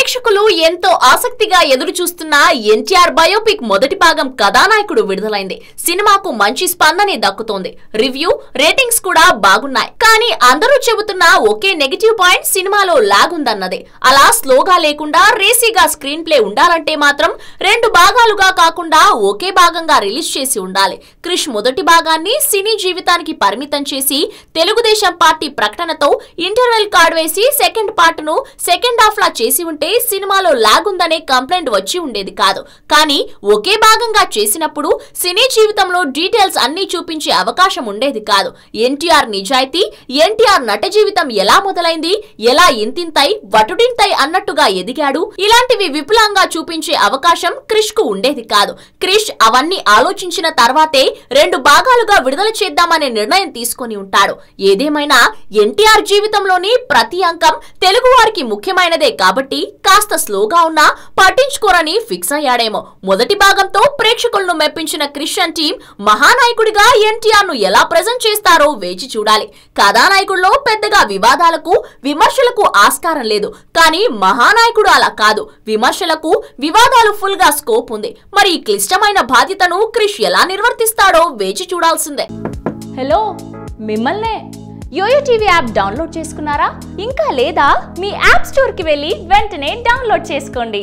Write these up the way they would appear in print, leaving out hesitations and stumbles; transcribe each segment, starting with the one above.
ప్రేక్షకులు ఎంతో ఆసక్తిగా ఎదురు చూస్తున్న ఎన్టీఆర్ బయోపిక్ మొదటి భాగం కథానాయకుడు విడుదలైంది. సినిమాకు మంచి స్పందనే దక్కుతోంది. రివ్యూ, రేటింగ్స్ కూడా బాగున్నాయి. కానీ అందరూ చెబుతున్న ఒకే నెగటివ్ పాయింట్ సినిమాలో లాగ్ ఉందన్నదే. అలా స్లోగా లేకుండా రేసీగా స్క్రీన్ ప్లే ఉండాలంటే మాత్రం 2 భాగాలుగా కాకుండా ఒకే భాగంగా రిలీజ్ చేసి ఉండాలి. క్రిష్ మొదటి భాగాన్ని సినీ జీవితానికి పరిమితం చేసి తెలుగుదేశం పార్టీ ప్రకటనతో ఇంటర్వెల్ కార్డ్ వేసి సెకండ్ పార్ట్ ను సెకండ్ హాఫ్ లా చేసి ఉంటే సినిమాలో లాగ్ ఉందనే కంప్లైంట్ వచ్చి ఉండేది కాదు. కానీ ఒకే భాగంగా చేసినప్పుడు సినీ జీవితంలో డీటెయిల్స్ అన్ని చూపించే అవకాశం ఉండేది కాదు. ఎన్టీఆర్ నిజాయితీ, ఎన్టీఆర్ నట జీవితం ఎలా మొదలైంది, ఎలా ఇంతింతై వటుడింతై అన్నట్టుగా ఎదిగాడు, ఇలాంటివి విపులంగా చూపించే అవకాశం క్రిష్ కు ఉండేది కాదు. క్రిష్ అవన్నీ ఆలోచించిన తర్వాతే 2 భాగాలుగా విడుదల చేద్దామనే నిర్ణయం తీసుకొని ఉంటాడు. ఏదేమైనా ఎన్టీఆర్ జీవితంలోని ప్రతి అంకం తెలుగు వారికి ముఖ్యమైనదే కాబట్టి కాస్త స్లోగా ఉన్నా పట్టించుకోరని ఫిక్స్ అయ్యాడేమో. మొదటి భాగంతో ప్రేక్షకులను మెప్పించిన క్రిష్ టీం మహానాయకుడిగా ఎన్టీఆర్ ను ఎలా ప్రెజెంట్ చేస్తారో వేచి చూడాలి. కథానాయకుడిలో పెద్దగా వివాదాలకు, విమర్శలకు ఆస్కారం లేదు. కానీ మహానాయకుడు అలా కాదు. విమర్శలకు, వివాదాలు ఫుల్ గా స్కోప్ ఉంది. మరి ఈ క్లిష్టమైన బాధ్యతను క్రిష్ ఎలా నిర్వర్తిస్తాడో వేచి చూడాల్సిందే. హలో, మిమ్మల్నే. యోయో టీవీ యాప్ డౌన్లోడ్ చేసుకున్నారా? ఇంకా లేదా? మీ యాప్ స్టోర్ కి వెళ్ళి వెంటనే డౌన్లోడ్ చేసుకోండి.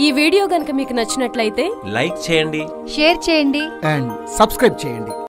ఈ వీడియో గనుక మీకు నచ్చినట్లయితే లైక్ చేయండి, షేర్ చేయండి అండ్ సబ్స్క్రైబ్ చేయండి.